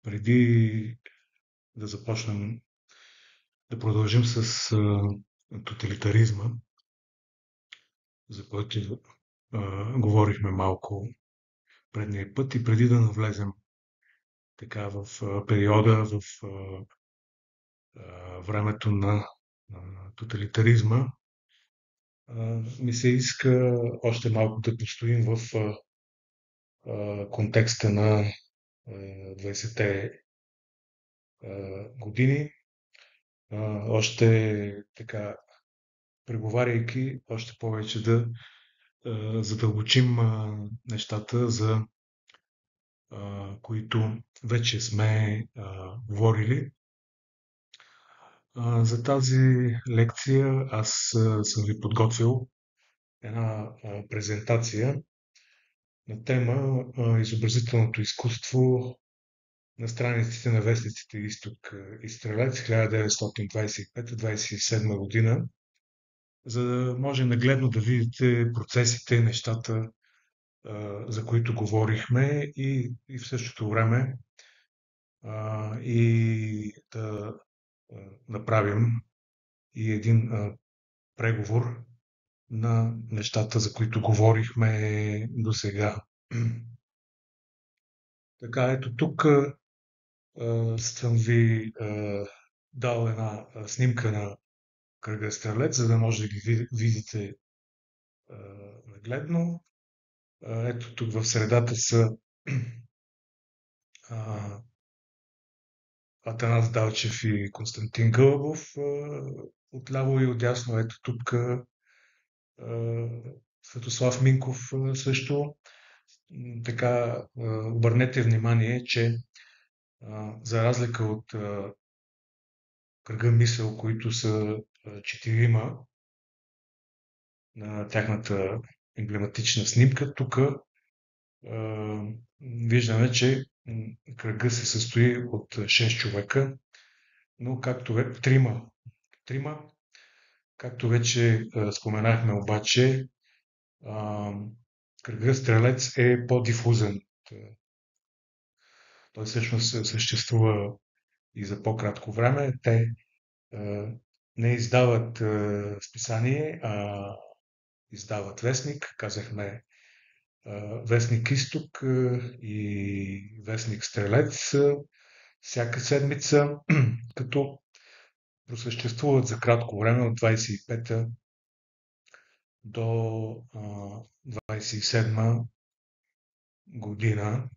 Преди да започнем да продължим с тоталитаризма, за който говорихме малко предния път и преди да навлезем така в периода, в времето на тоталитаризма, ми се иска още малко да постоим в контекста на 20-те години, още така преговаряйки, още повече да задълбочим нещата, за които вече сме говорили. За тази лекция аз съм ви подготвил една презентация на тема изобразителното изкуство на страниците на вестниците Изток и Стрелец 1925-27 година, за да може нагледно да видите процесите, нещата, за които говорихме и в същото време и да направим и един преговор на нещата, за които говорихме до сега. Така, ето тук съм ви дал една снимка на кръга Стрелец, за да може да ги видите нагледно. Ето тук в средата са Атанас Далчев и Константин Гълъбов. Отляво и отдясно ето тук Светослав Минков също. Така, обърнете внимание, че за разлика от кръга Мисъл, които са четирима на тяхната емблематична снимка, тук виждаме, че кръга се състои от 6 човека, но трима, както вече споменахме обаче, кръга Стрелец е по-дифузен. Той всъщност съществува и за по-кратко време. Те не издават списание, а издават вестник. Казахме вестник Изток и вестник Стрелец всяка седмица, като просъществуват за кратко време от 25-та до 27-ма година.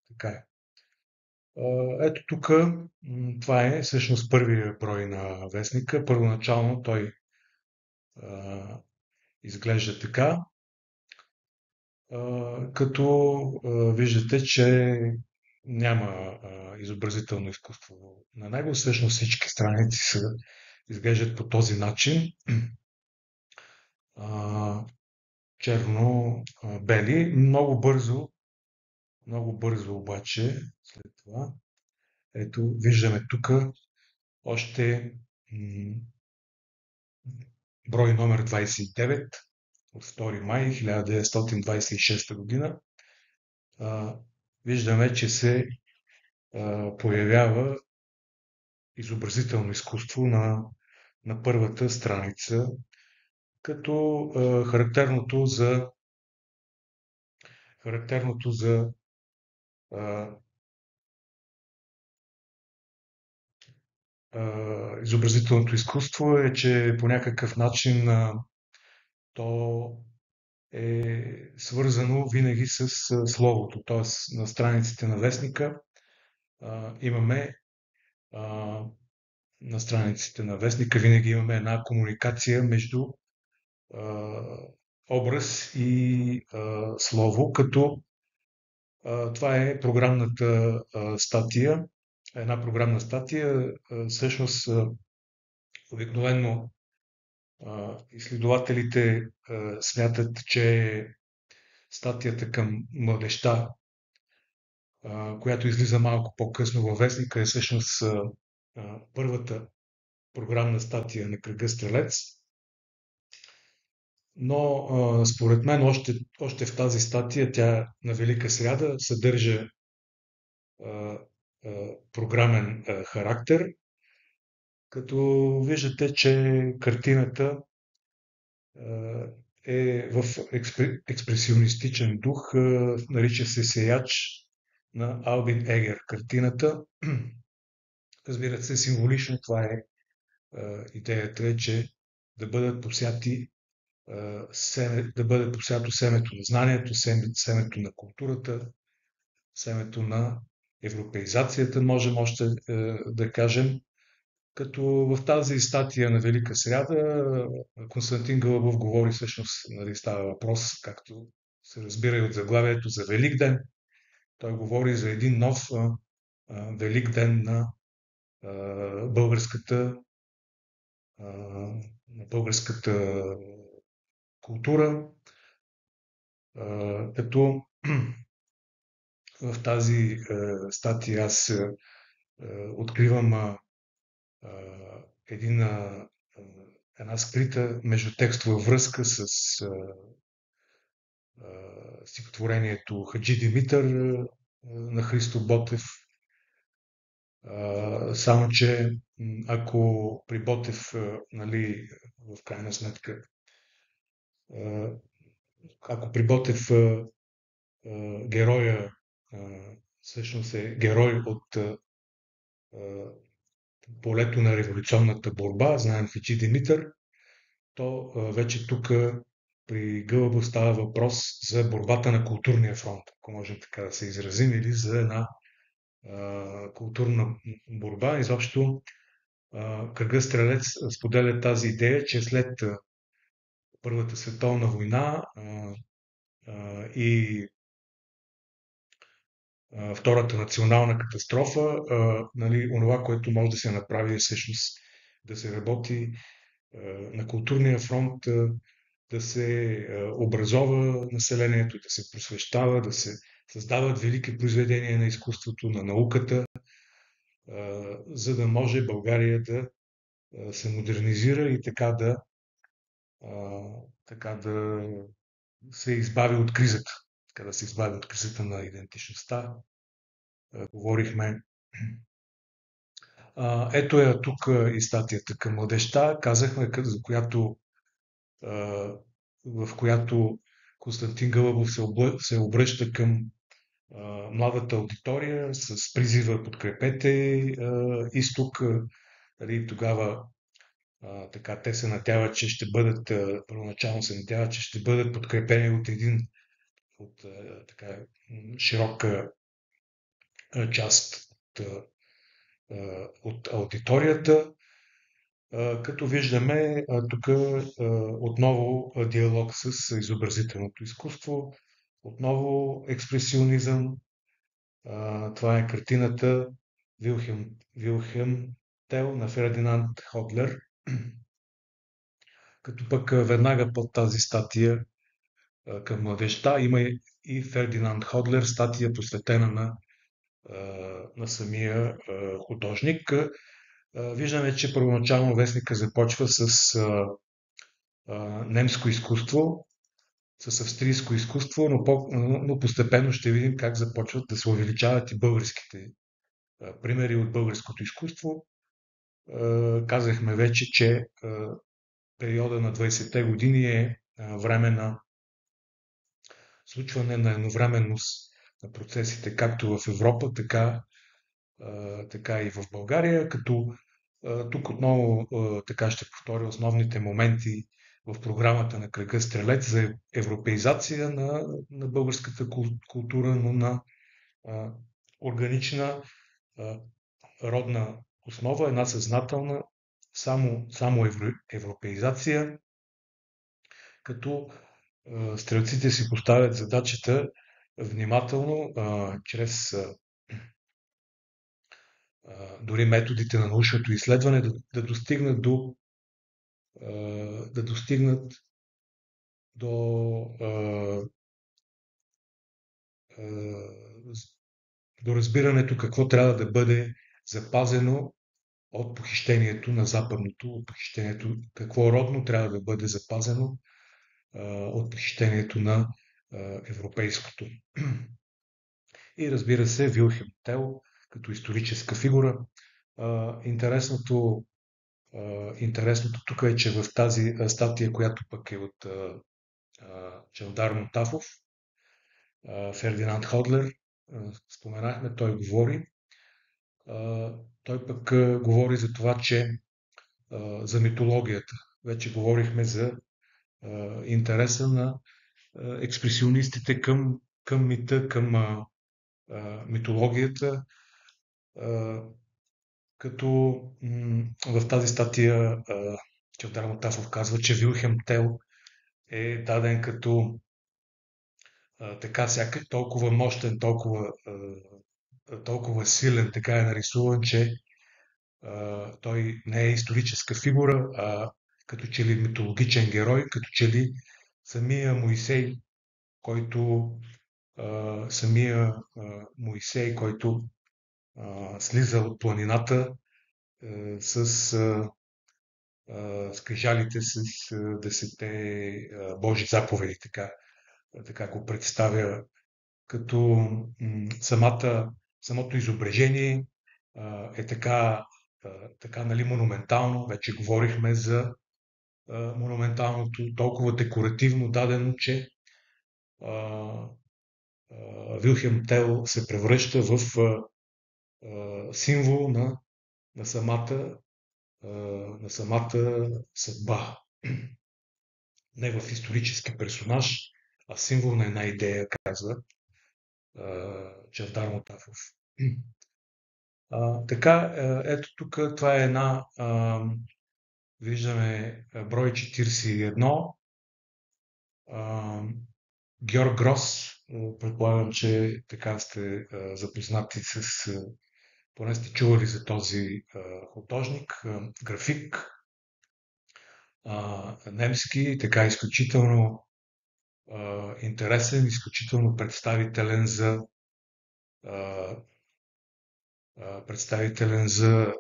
Така е. Ето тук, това е всъщност първия брой на вестника. Първоначално той изглежда така, като виждате, че няма изобразително изкуство на него. Всъщност всички страници изглеждат по този начин. Черно-бели. Много бързо обаче след това. Ето, виждаме тук още брой номер 29 от 2 май 1926 година. Виждаме, че се появява изобразително изкуство на първата страница, като характерното за изобразителното изкуство е, че по някакъв начин то е свързано винаги с словото. Т.е. на страниците на вестника имаме на страниците на вестника винаги имаме една комуникация между образ и слово, като това е програмната статия. Една програмна статия, всъщност обикновено изследователите смятат, че статията към младежта, която излиза малко по-късно във вестника, е всъщност първата програмна статия на кръга Стрелец. Но според мен още в тази статия тя на Велика сряда съдържа а, програмен характер, като виждате, че картината е в експресионистичен дух, нарича се Сеяч на Албин Егер. Картината, разбира се, символично това е идеята е, че да бъдат посяти да бъде посято семето на знанието, семето на културата, семето на европеизацията, можем още да кажем, като в тази статия на Велика сряда Константин Гълъбов говори всъщност, нали, става въпрос, както се разбира и от заглавието, за Велик ден. Той говори за един нов Велик ден а, българската, а, на българската култура, като в тази статия аз откривам а, един, една скрита междутекстова връзка с стихотворението Хаджи Димитър на Христо Ботев. Само, че ако при Ботев, нали, в крайна сметка, а, ако при Ботев героя всъщност е герой от полето на революционната борба, знаем Хаджи Димитър, то вече тук при Гълъбов става въпрос за борбата на културния фронт, ако можем така да се изразим, или за една културна борба. Изобщо Кръгът Стрелец споделя тази идея, че след Първата световна война и Втората национална катастрофа, нали, онова, което може да се направи е всъщност да се работи на културния фронт, да се образова населението, да се просвещава, да се създават велики произведения на изкуството, на науката, за да може България да се модернизира и така да се избави от кризата. Така да се избави от кризата на идентичността. Говорихме. Ето е тук и статията към младежта. Казахме, за която в която Константин Гълъбов се обръща към младата аудитория с призива подкрепете изток. Нали, тогава така те се надяват, че ще бъдат, първоначално се надяват, че ще бъдат подкрепени от така широка част от аудиторията. Като виждаме тук отново диалог с изобразителното изкуство, отново експресионизъм. Това е картината Вилхелм Тел на Фердинанд Ходлер. Като пък веднага под тази статия към младежта има и Фердинанд Ходлер, статия посветена на самия художник. Виждаме, че първоначално вестника започва с немско изкуство, с австрийско изкуство, но постепенно ще видим как започват да се увеличават и българските примери от българското изкуство. Казахме вече, че периода на 20-те години е време на случване на едновременност на процесите както в Европа, така и в България, като тук отново така ще повторя основните моменти в програмата на Кръга Стрелец за европеизация на българската култура, но на органична родна основа, една съзнателна само европеизация, като стрелците си поставят задачата внимателно, чрез дори методите на научното изследване, да достигнат да достигнат до, до разбирането какво трябва да бъде запазено от похищението на западното, от похищението, какво родно трябва да бъде запазено от посещението на европейското. И разбира се, Вилхем Тел като историческа фигура. Интересното, интересното тук е, че в тази статия, която пък е от Чавдар Мотафов, Фердинанд Ходлер, споменахме, той говори. Той пък говори за това, че за митологията. Вече говорихме за интереса на експресионистите към мита, към митологията, като в тази статия Чавдар Мотафов казва, че Вилхем Тел е даден като така сякаш толкова мощен, толкова силен, така е нарисуван, че той не е историческа фигура, а като че ли митологичен герой, като че ли самия Моисей, който който слиза от планината с скрижалите с 10 Божи заповеди, така го представя, като самото изображение е така нали, монументално. Вече говорихме за монументалното, толкова декоративно дадено, че Вилхем Тел се превръща в символ на самата, на самата съдба. Не в исторически персонаж, а символ на една идея, казва Чавдар Мотафов. Така, ето тук, това е виждаме брой 41, Георг Грос, предполагам, че така сте запознати поне сте чували за този художник, график, немски, така изключително интересен, изключително представителен за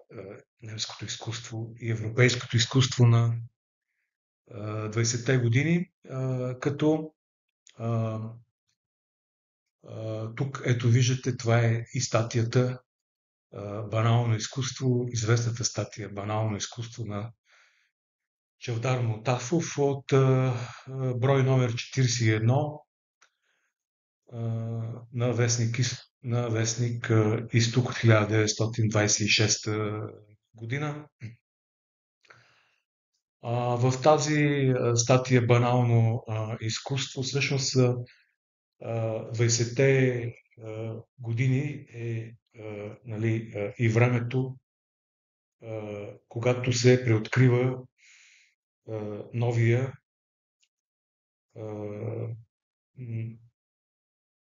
немското изкуство и европейското изкуство на 20-те години, като тук, ето виждате, това е и статията Банално изкуство, известната статия Банално изкуство на Чавдар Мотафов от брой номер 41 на вестник Изток от 1926 година. В тази статия Банално изкуство всъщност 20-те години е нали, и времето, когато се преоткрива новия,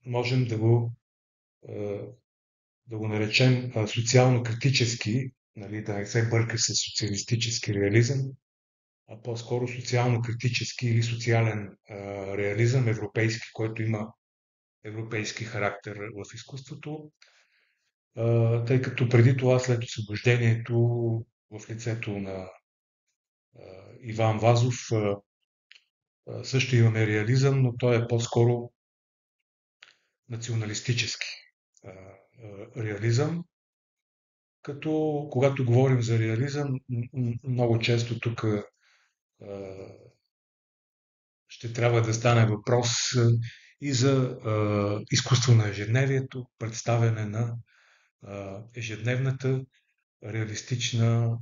можем да го наречем социално-критически, нали, да не се бърка с социалистически реализъм, а по-скоро социално-критически или социален реализъм, европейски, който има европейски характер в изкуството, тъй като преди това, след освобождението в лицето на Иван Вазов, също имаме реализъм, но той е по-скоро националистически реализъм, като когато говорим за реализъм, много често тук ще трябва да стане въпрос и за изкуство на ежедневието, представяне на ежедневната реалистична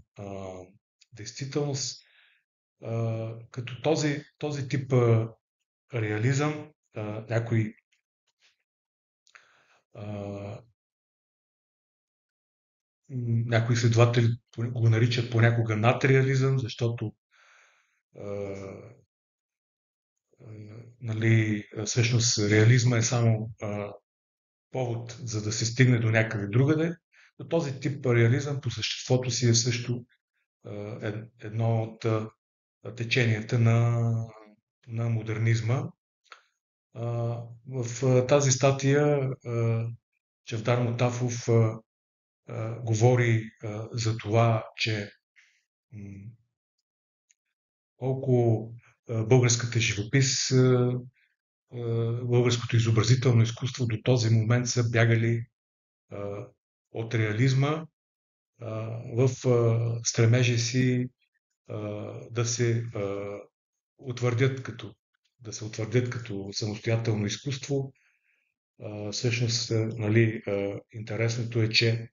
действителност, като този тип реализъм някои изследователи го наричат понякога надреализъм, защото нали, всъщност реализма е само повод, за да се стигне до някъде другаде. Но този тип реализъм по съществото си е също едно от теченията на модернизма. В тази статия Чавдар Мотафов говори за това, че колко българската живопис, българското изобразително изкуство до този момент са бягали от реализма в стремежа си да се утвърдят като, да се утвърдят като самостоятелно изкуство. Всъщност, нали, интересното е, че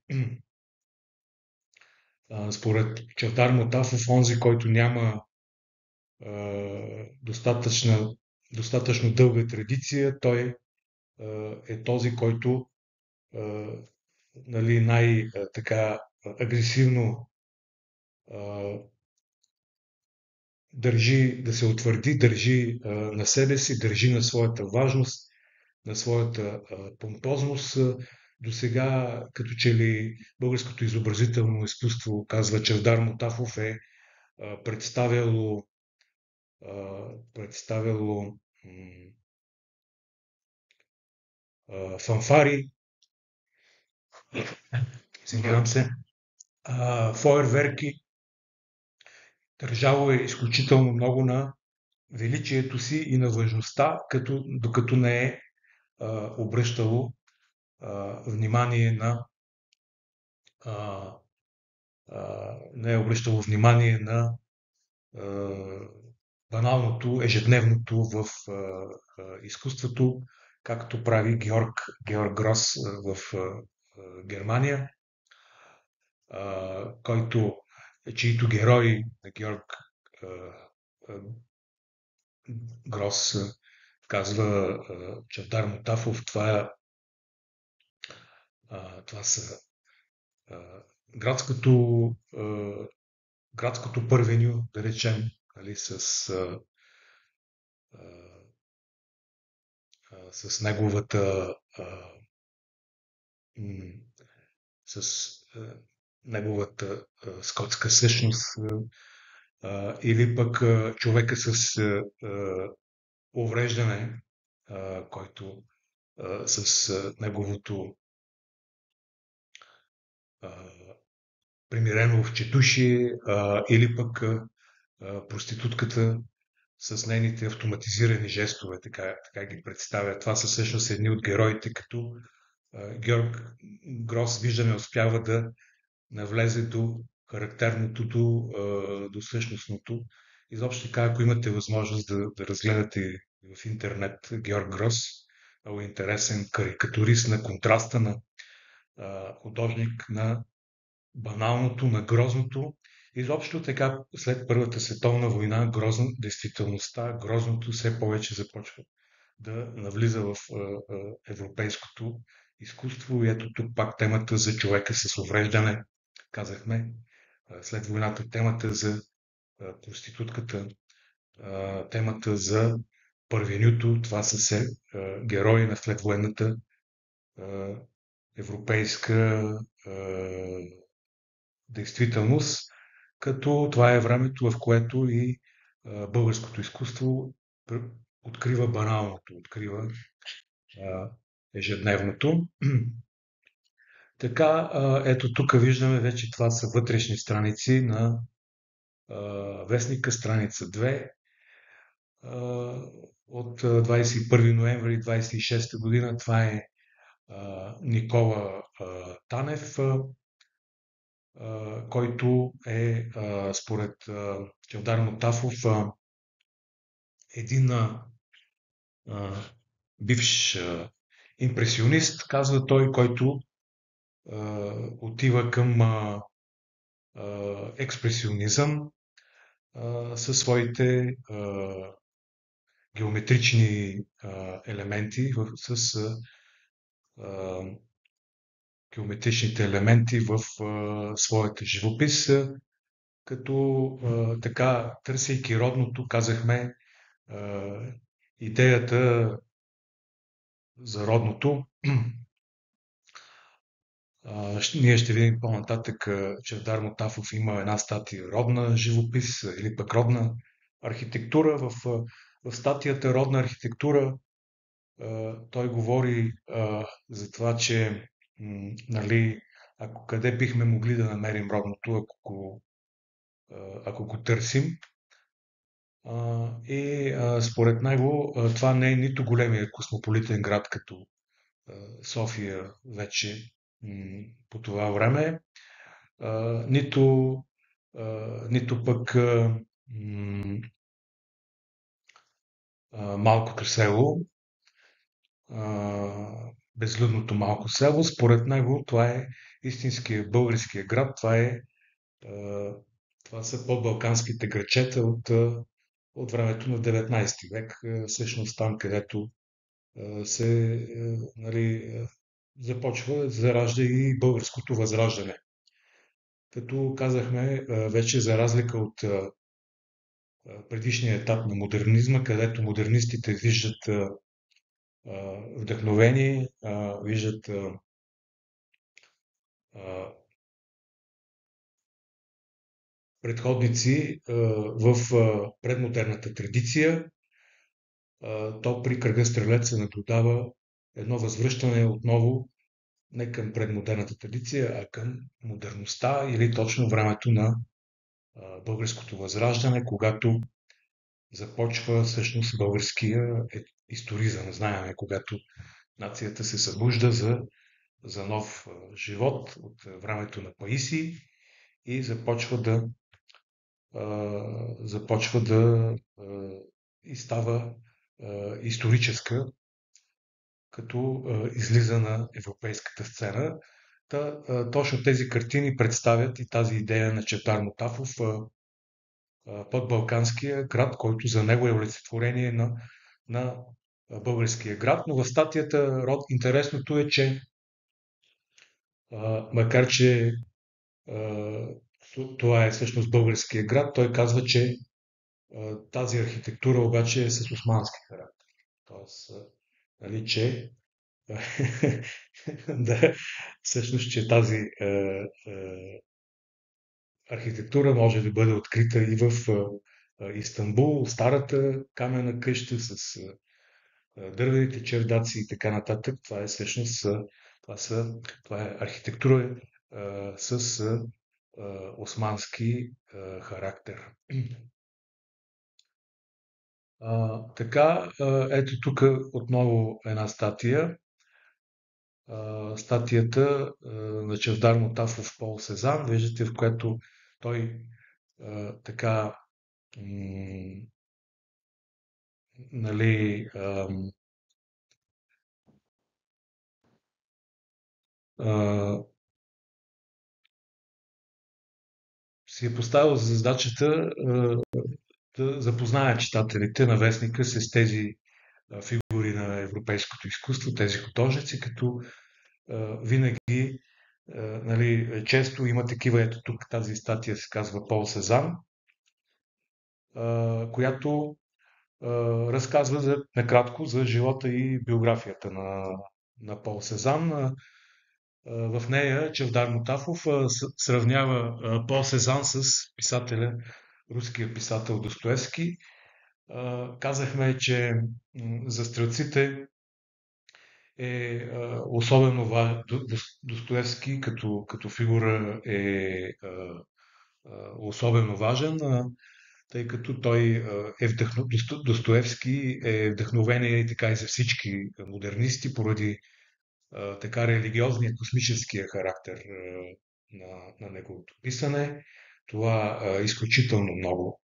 според Чавдар Мотафов, онзи, който няма достатъчно дълга традиция, той е този, който нали, най-така агресивно държи да се утвърди, държи на себе си, държи на своята важност, на своята помпозност. До сега, като че ли българското изобразително изкуство, казва Чавдар Мотафов, е представяло фанфари, извинявам се, фойерверки, държало е изключително много на величието си и на важността, докато не е обръщало внимание а, не е обръщало внимание на баналното, ежедневното в изкуството, както прави Георг Грос в Германия, чието герои на Георг Грос казва Чавдар Мотафов, това са градското, градското първеню, да речем, нали, с неговата с неговата скотска същност, или пък човека с увреждане, който с неговото примирено вчетушие, или пък проститутката с нейните автоматизирани жестове, така ги представя. Това са всъщност едни от героите, като Георг Грос, виждаме, успява да навлезе до характерното, до същностното. Изобщо така, ако имате възможност да разгледате в интернет Георг Грос, много интересен карикатурист на контраста, на художник на баналното, на грозното. Изобщо така, след Първата световна война, действителността, грозното все повече започва да навлиза в европейското изкуство. И ето тук пак темата за човека с увреждане, казахме, след войната темата за проститутката, темата за първенюто, това са все герои на следвоенната европейска действителност, като това е времето, в което и българското изкуство открива баналното, открива ежедневното. Така, ето тук виждаме вече, това са вътрешни страници на вестника, страница 2, от 21 ноември 26 година. Това е Никола Танев, който е, според Чавдар Мотафов, един бивш импресионист, казва той, който отива към експресионизъм със своите геометрични елементи, с геометричните елементи в своята живопис, като така, търсейки родното, казахме, идеята за родното. Ние ще видим по-нататък, че Мотафов има една статия родна живопис или пък родна архитектура. В статията родна архитектура той говори за това, че нали, къде бихме могли да намерим родното, ако го търсим. Според него това не е нито големия космополитен град като София вече по това време, нито, нито пък малкото село, безлюдното малко село. Според него това е истинския българския град, а, това са подбалканските грачета от времето на 19 век, всъщност там, където се нали, започва, заражда и българското възраждане. Като казахме вече за разлика от предишния етап на модернизма, където модернистите виждат вдъхновение, виждат а, предходници в предмодерната традиция, то при кръга Стрелец се наблюдава едно възвръщане отново не към предмодерната традиция, а към модерността или точно времето на българското възраждане, когато започва всъщност българския историзъм. Знаеме, когато нацията се събужда за нов живот от времето на Паисий и започва да и става историческа, като излиза на европейската сцена. Точно тези картини представят и тази идея на Чавдар Мутафов, подбалканския град, който за него е олицетворение на българския град. Но в статията интересното е, че макар че това е всъщност българския град, той казва, че тази архитектура обаче е с османски характер. Тоест, нали, че да, всъщност, че тази архитектура може да бъде открита и в Истанбул, старата каменна къща с дървените чердаци и така нататък. Това е всъщност това е архитектура с османски характер. Така, ето тук отново една статия. Статията на Чавдар Мутафов Пол Сезан, виждате, в която той така нали, а, си е поставил за задачата да запознае читателите на вестника с тези фигури на европейското изкуство, тези художници, като винаги, нали, често има такива, ето тук тази статия се казва Пол Сезан, която разказва накратко за живота и биографията на Пол Сезан. В нея Чавдар Мутафов сравнява Пол Сезан с писателя, руския писател Достоевски. Казахме, че за стрелците е особено Достоевски като фигура е особено важен, тъй като той Достоевски е вдъхновение и така и за всички модернисти поради така религиозния космическия характер на неговото писане. Това изключително много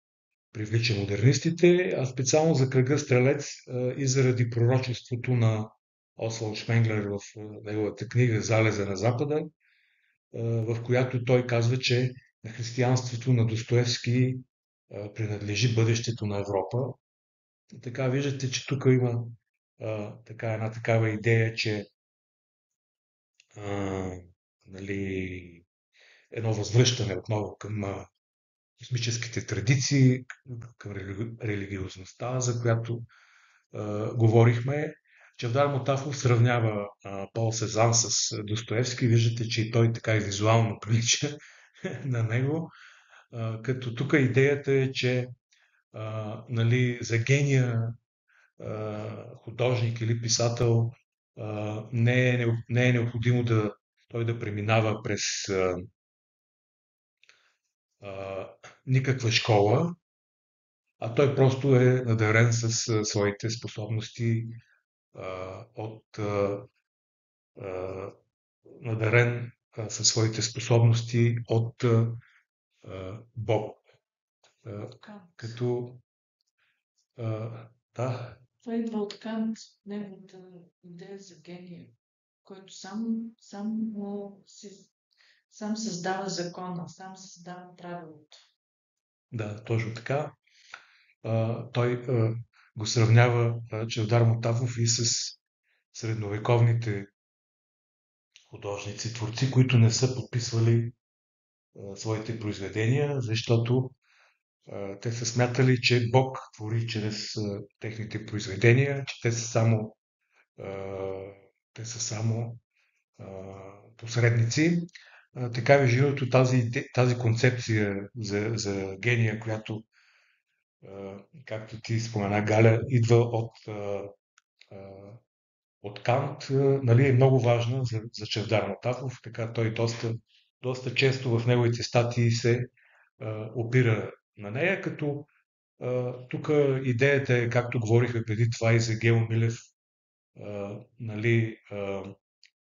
привлича модернистите, а специално за кръга Стрелец и заради пророчеството на Освалд Шменглер в неговата книга Залеза на Запада, в която той казва, че на християнството на Достоевски принадлежи бъдещето на Европа. И така виждате, че тук има така една такава идея, че а, нали, едно възвръщане отново към космическите традиции, към религиозността, за която говорихме. Чавдар Мотафов сравнява Пол Сезан с Достоевски. Виждате, че и той така и визуално прилича на него. Като тук идеята е, че нали, за гения художник или писател не е необходимо той да преминава през никаква школа, а той просто е надарен с своите способности от а, надарен със своите способности от Бог. Като да, Това идва от Кант, неговата идея за гения, който сам създава закона, сам създава правилото. да, точно така. Той го сравнява Чавдар Мотавов и с средновековните художници, творци, които не са подписвали своите произведения, защото те са смятали, че Бог твори чрез техните произведения, че те са само а, посредници. Така между другото тази концепция за гения, която, както ти спомена, Галя, идва а, от Кант, нали, е много важна за Чавдар Мотафов. Така той доста често в неговите статии се опира на нея, като тук идеята е, както говорихме преди това и за Гео Милев, нали,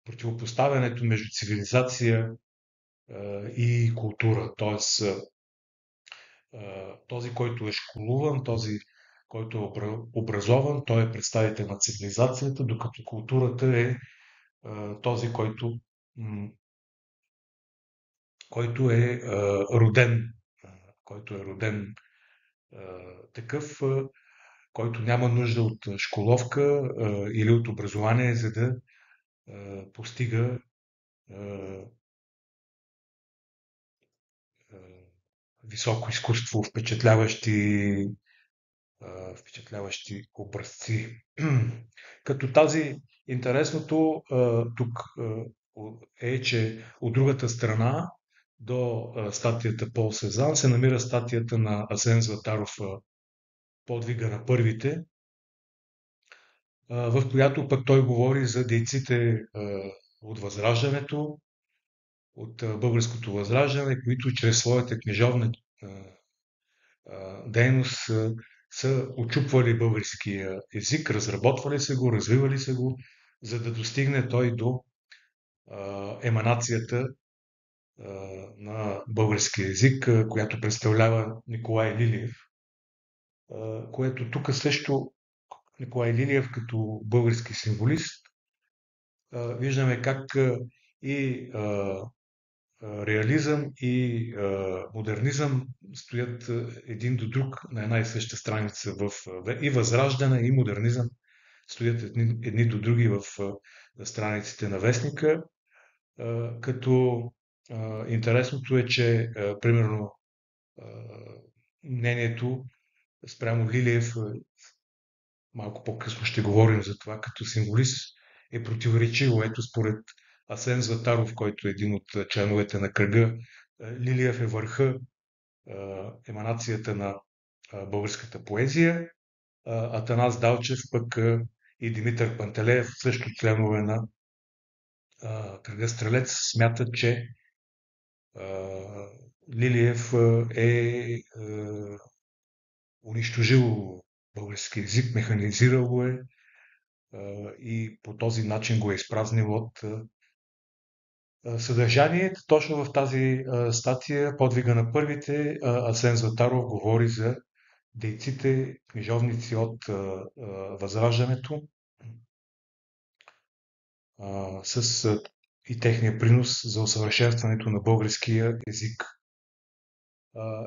противопоставянето между цивилизация и култура. Тоест, този, който е школуван, този, който е образован, той е представител на цивилизацията, докато културата е този, който е роден, който е роден такъв, който няма нужда от школовка или от образование, за да постига високо изкуство, впечатляващи образци. Като интересното тук е, че от другата страна до статията Пол Сезан се намира статията на Асен Златаров "Подвига на първите", в която пък той говори за дейците от Възраждането, от българското Възраждане, които чрез своята книжовна дейност са очупвали българския език, разработвали се го, развивали се го, за да достигне той до еманацията на българския език, която представлява Николай Лилиев, което тук също Николай Лилиев като български символист виждаме как и реализъм и модернизъм стоят един до друг на една и съща страница и възраждане, и модернизъм стоят едни до други в страниците на вестника, като интересното е, че примерно мнението спрямо Лилиев, малко по-късно ще говорим за това, като символист е противоречиво. Ето според Асен Златаров, който е един от членовете на кръга, Лилиев е върха, еманацията на българската поезия, Атанас Далчев пък и Димитър Пантелеев, също членове на кръга Стрелец, смятат, че Лилиев е унищожил български език, механизирал го е и по този начин го е изпразнил от съдържание. Точно в тази статия "Подвига на първите" Асен Златаров говори за дейците, книжовници от Възраждането, с и техния принос за усъвършенстването на българския език.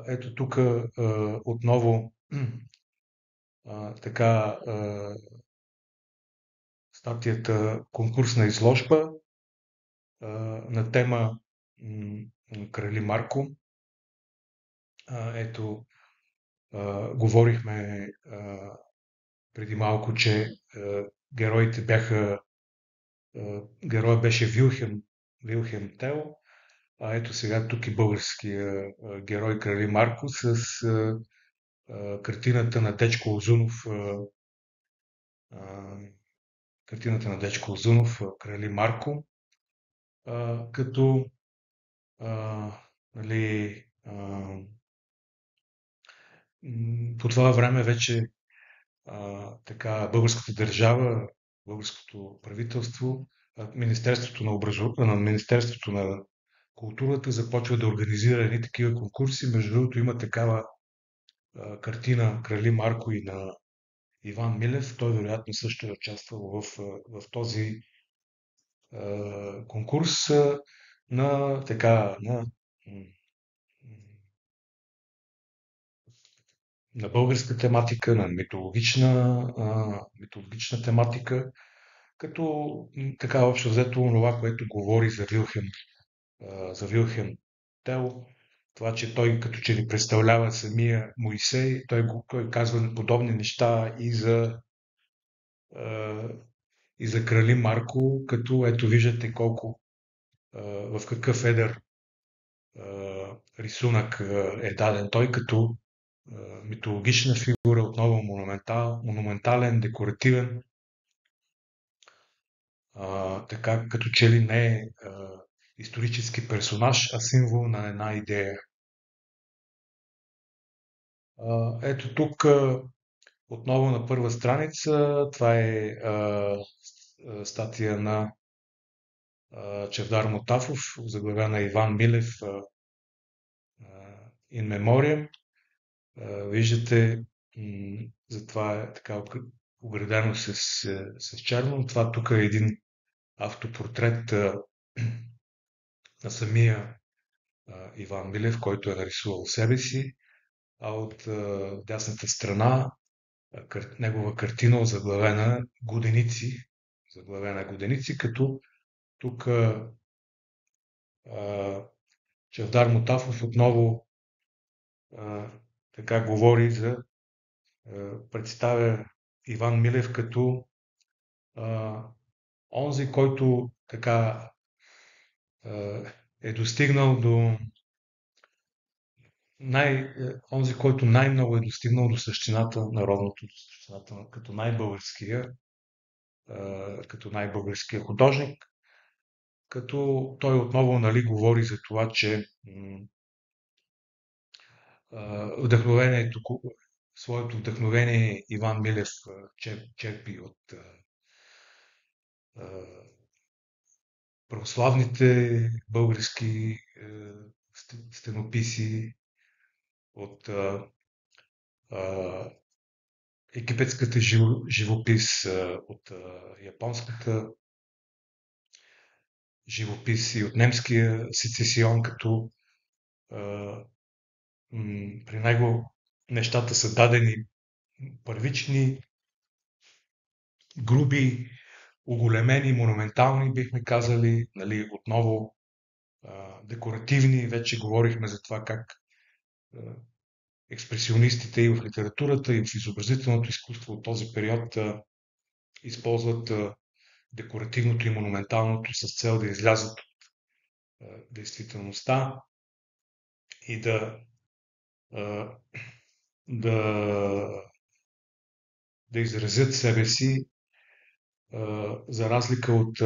Ето тук отново така статията "Конкурсна изложба" на тема Крали Марко. Ето, говорихме преди малко, че героите бяха героя беше Вилхем Тел, а ето сега тук и българския герой Крали Марко с картината на Дечко Озунов, Крали Марко, като нали, По това време вече така българската държава, българското правителство, Министерството на културата започва да организира едни такива конкурси. Между другото има такава картина Крали Марко и на Иван Милев. Той вероятно също е участвал в този конкурс на така на българска тематика, на митологична тематика, като така общо взето това, което говори за Вилхем Тел, това, че той като че ли представлява самия Моисей, той казва подобни неща и за крали Марко, като ето виждате в какъв едър рисунък е даден той, като митологична фигура, отново монументален, декоративен, така като че ли не е исторически персонаж, а символ на една идея. Ето тук отново на първа страница, това е статия на Чавдар Мотафов, заглавена Иван Милев in memoriam. Виждате, затова е така оградено с черно. Това тук е един автопортрет на самия Иван Милев, който е нарисувал себе си, а от дясната страна негова картина заглавена Годеници, като тук Чавдар Мотафов отново така говори представя Иван Милев като онзи, който така е достигнал онзи, който най-много е достигнал до същината, народното, до същината, като най-българския художник, като той отново, нали, говори за това, че вдъхновението, своето вдъхновение Иван Милев черпи от православните български стенописи, от египетската живопис, от японската живопис и от немския сецесион, като при него нещата са дадени първични, груби, оголемени, монументални, бихме казали, нали, отново декоративни. Вече говорихме за това как експресионистите и в литературата, и в изобразителното изкуство от този период използват декоративното и монументалното с цел да излязат от действителността и да изразят себе си, за разлика от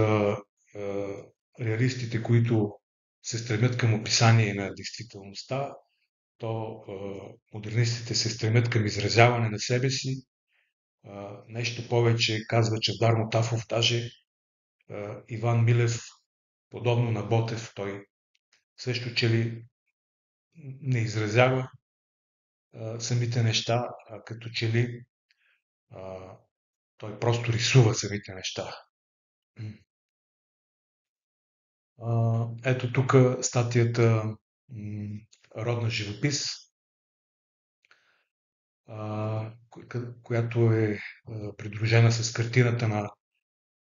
реалистите, които се стремят към описание на действителността, то модернистите се стремят към изразяване на себе си. Нещо повече казва Чавдар Мотафов, даже Иван Милев, подобно на Ботев, той също че ли не изразява самите неща, а като че ли той просто рисува самите неща. Ето тук статията Родна живопис, която е придружена с картината на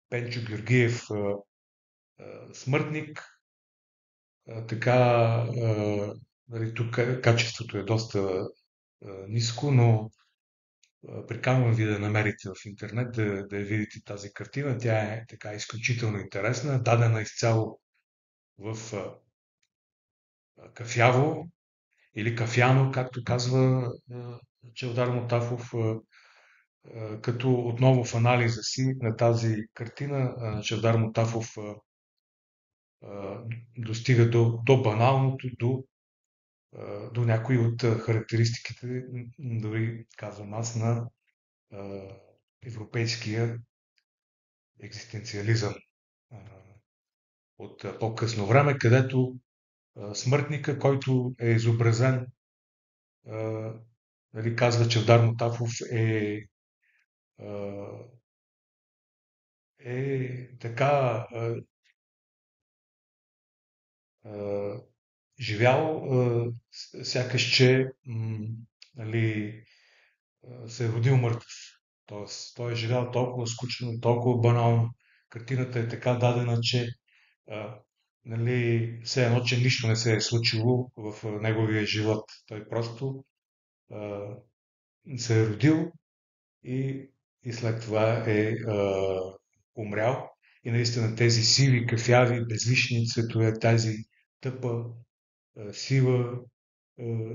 Пенчо Георгиев Смъртник. Така, нали, тук качеството е доста ниско, но приканвам ви да намерите в интернет, да я видите тази картина. Тя е така изключително интересна, дадена изцяло в кафяво или кафяно, както казва Чавдар Мотафов, като отново в анализа си на тази картина Чавдар Мотафов достига до баналното, до до някои от характеристиките, дори казвам аз, на европейския екзистенциализъм от по-късно време, където смъртника, който е изобразен, нали, казва Чавдар Мотафов, е така живял, сякаш че нали, се е родил мъртъв. Тоест, той е живял толкова скучно, толкова банално. Картината е така дадена, че а, нали, все едно, че нищо не се е случило в неговия живот. Той просто а, се е родил и, и след това е умрял. И наистина тези сиви, кафяви, безлични цветове, тази тъпа, сива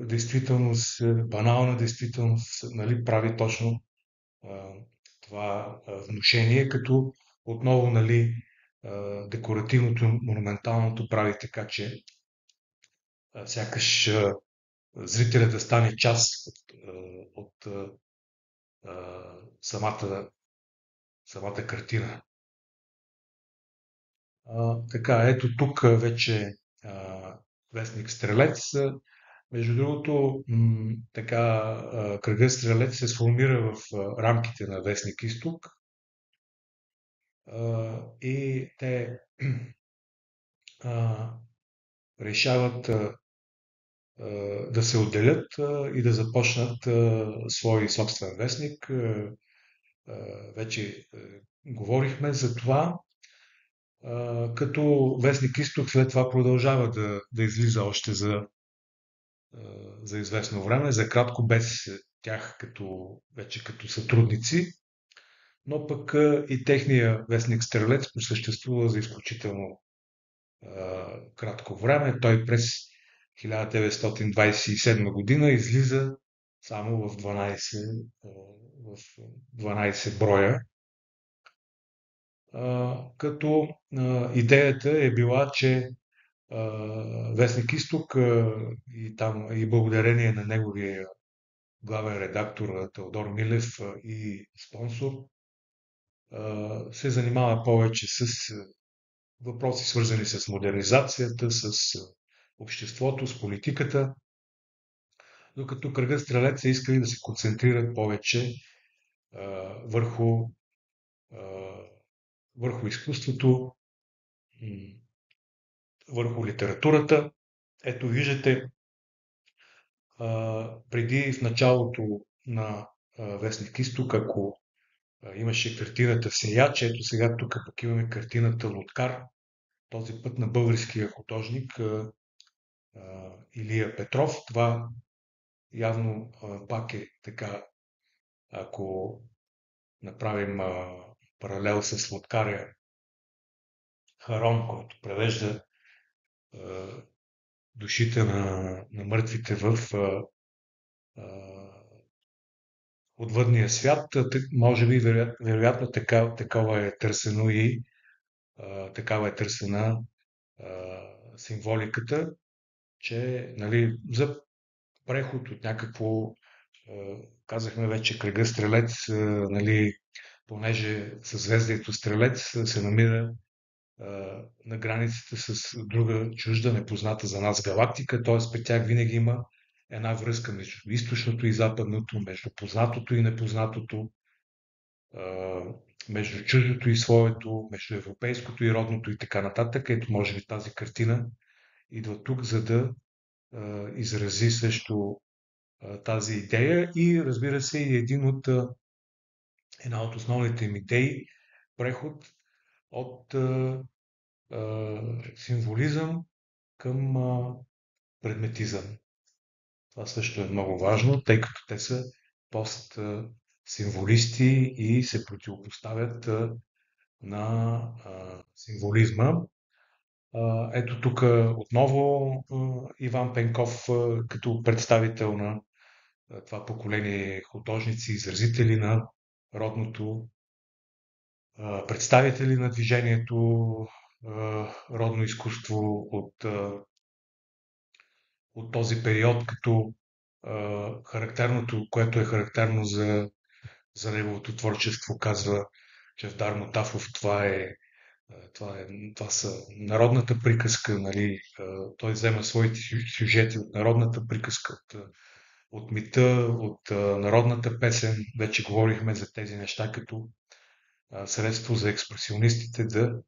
действителност, банална действителност, нали, прави точно това внушение, като отново, нали, декоративното, монументалното прави така, че сякаш зрителят да стане част от самата картина. Така, ето тук вече вестник Стрелец. Между другото, така, кръгът Стрелец се сформира в рамките на вестник Изток и те а, решават да се отделят и да започнат свой собствен вестник. Вече говорихме за това, като вестник Изток след това продължава да излиза още за известно време, за кратко без тях вече като сътрудници, но пък и техния вестник Стрелец просъществува за изключително кратко време. Той през 1927 година излиза само в 12 броя, като идеята е била, че вестник Изток и благодарение на неговия главен редактор Теодор Милев и спонсор се занимава повече с въпроси, свързани с модернизацията, с обществото, с политиката, докато кръгът Стрелец са искали да се концентрират повече а, върху, а, върху изкуството, върху литературата. Ето виждате, преди в началото на вестник Изток, ако имаше картината Всеяч, ето сега тук пък имаме картината Луткар, този път на българския художник Илия Петров. Това явно пак е така, ако направим паралел с Луткаря Харон, който превежда душите на мъртвите в отвъдния свят. Може би, вероятно, такава е търсено и такава е търсена символиката, че нали, за преход от някакво, казахме вече, кръга Стрелец, нали, понеже съзвездието Стрелец се намира на границата с друга чужда, непозната за нас галактика, т.е. при тях винаги има една връзка между източното и западното, между познатото и непознатото, между чуждото и своето, между европейското и родното и така нататък. Ето, може би тази картина идва тук, за да изрази също тази идея и разбира се и една от основните им идеи, преход от символизъм към предметизъм. Това също е много важно, тъй като те са постсимволисти и се противопоставят на символизма. Ето тук отново Иван Пенков като представител на това поколение художници, изразители на родното, представители на движението родно изкуство от този период, като характерното, което е характерно за неговото творчество, казва Чавдар Мотафов, това са народната приказка, нали? Той взема своите сюжети от народната приказка, от мита, от народната песен. Вече говорихме за тези неща като средство за експресионистите да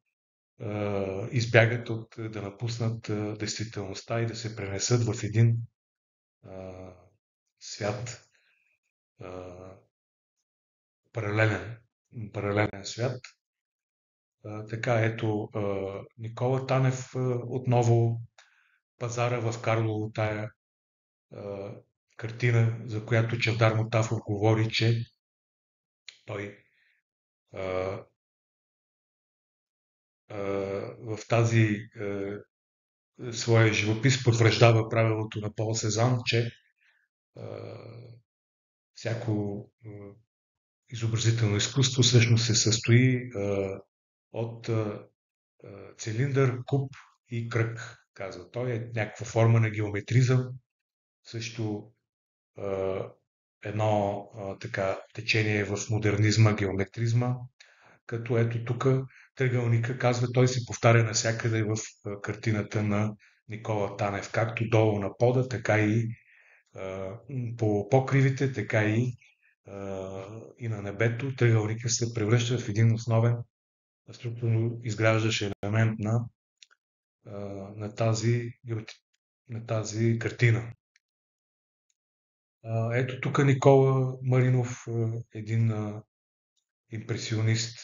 избягат да напуснат действителността и да се пренесат в един а, свят, а, паралелен, паралелен свят. Така, ето, Никола Танев отново пазара в Карлово, тая а, картина, за която Чавдар Мотафов говори, че той а, в тази своя живопис потвърждава правилото на Пол Сезан, че а, всяко изобразително изкуство всъщност се състои от цилиндър, куб и кръг, казва той. Е някаква форма на геометризъм, също а, едно така течение в модернизма, геометризма, като ето тук триъгълника, казва, той се повтаря навсякъде в картината на Никола Танев, както долу на пода, така и по покривите, така и на небето. Триъгълника се превръща в един основен структурно изграждащ елемент на тази, на тази картина. Ето тук Никола Маринов, един импресионист,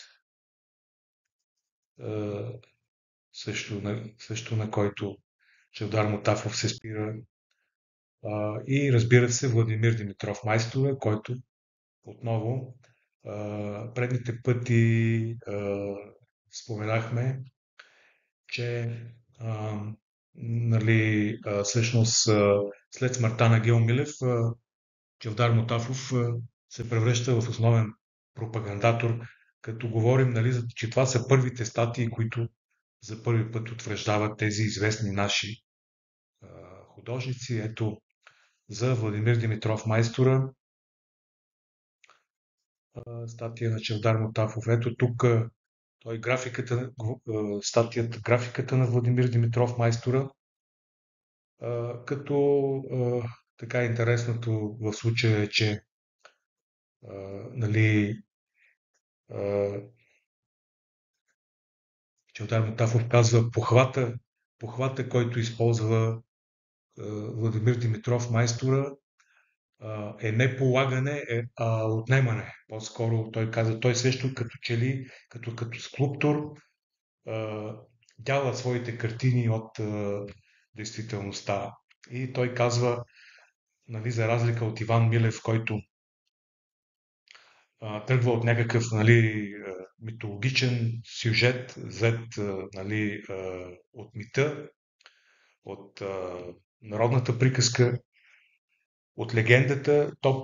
също на който Чавдар Мотафов се спира. И разбира се, Владимир Димитров Майстора, който отново предните пъти споменахме, че нали, всъщност след смъртта на Гео Милев, Чавдар Мотафов се превръща в основен пропагандатор, като говорим, нали, че това са първите статии, които за първи път утвърждават тези известни наши художници. Ето за Владимир Димитров Майстора, статия на Чавдар Мотафов. Ето тук той графиката на Владимир Димитров Майстора, като така интересното в случая е, че нали, Чавдар Мотафов казва похвата, който използва Владимир Димитров Майстора, е не полагане, а отнемане. По-скоро той каза, той също като че ли, като скулптор, дяла своите картини от действителността. И той казва, нали, за разлика от Иван Милев, който тръгва от някакъв, нали, митологичен сюжет, взет, нали, от мита, от народната приказка, от легендата, то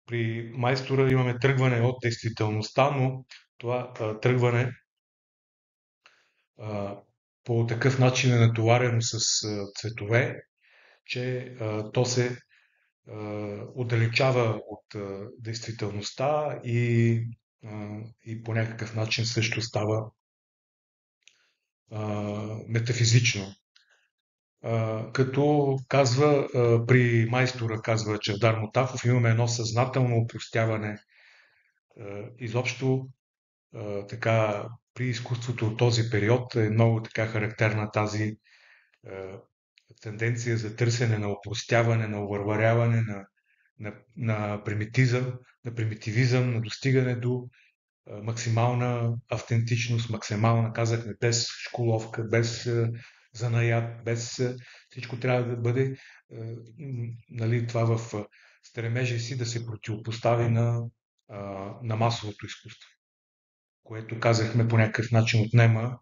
при Майстора имаме тръгване от действителността, но това тръгване по такъв начин е натоварено с цветове, че то се отдалечава от действителността и по някакъв начин също става метафизично. Като казва, при Майстора, казва Чавдар Мотафов, имаме едно съзнателно опростяване. Изобщо така при изкуството от този период е много така характерна тази тенденция за търсене на опростяване, на овърваряване, на примитивизъм, на достигане до максимална автентичност, максимална, казахме, без школовка, без занаят, без всичко трябва да бъде нали, това в стремежа си да се противопостави на масовото изкуство, което казахме по някакъв начин отнема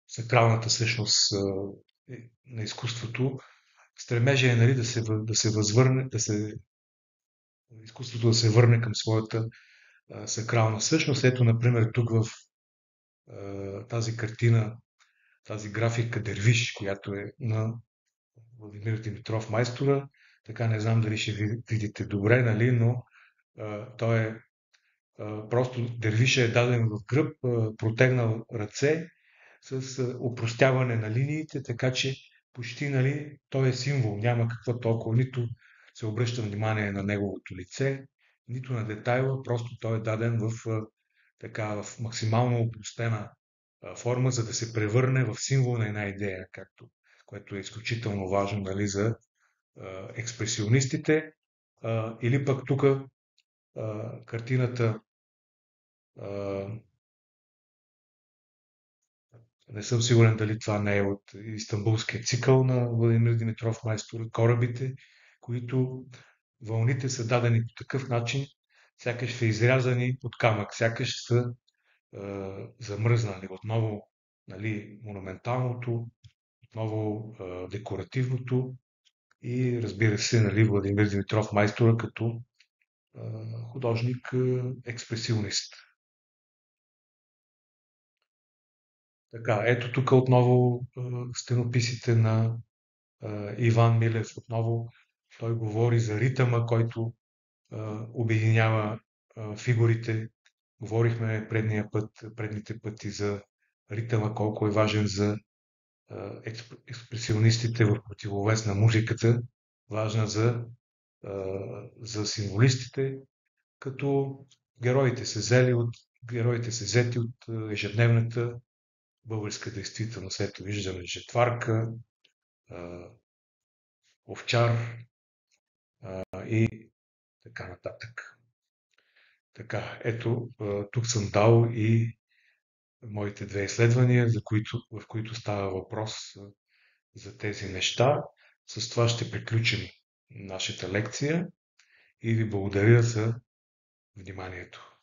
сакралната същност на изкуството. Стремежа е, нали, да се възвърне, изкуството да се върне към своята сакрална същност. Ето, например, тук в тази картина, тази графика Дервиш, която е на Владимир Димитров майстора. Така не знам дали ще видите добре, нали, но той е просто Дервиша е даден в гръб, протегнал ръце с опростяване на линиите, така че почти, нали, той е символ, няма какво толкова, нито се обръща внимание на неговото лице, нито на детайла, просто той е даден в максимално опростена форма, за да се превърне в символ на една идея, което е изключително важно, нали, за експресионистите. Или пък тук картината, не съм сигурен дали това не е от Истанбулския цикъл на Владимир Димитров майстор, корабите, които вълните са дадени по такъв начин, сякаш са изрязани от камък, сякаш са замръзнали отново, нали, монументалното, отново декоративното и разбира се, нали, Владимир Димитров майстора като художник експресионист. Така, ето тук отново стенописите на Иван Милев. Отново той говори за ритъма, който обединява фигурите. Говорихме предните пъти за ритъма, колко е важен за експресионистите в противовес на музиката, важна за символистите, като героите са взети от ежедневната българска действителност. Ето виждаме жетварка, овчар и така нататък. Така, ето, тук съм дал и моите две изследвания, в които става въпрос за тези неща. С това ще приключим нашата лекция и ви благодаря за вниманието.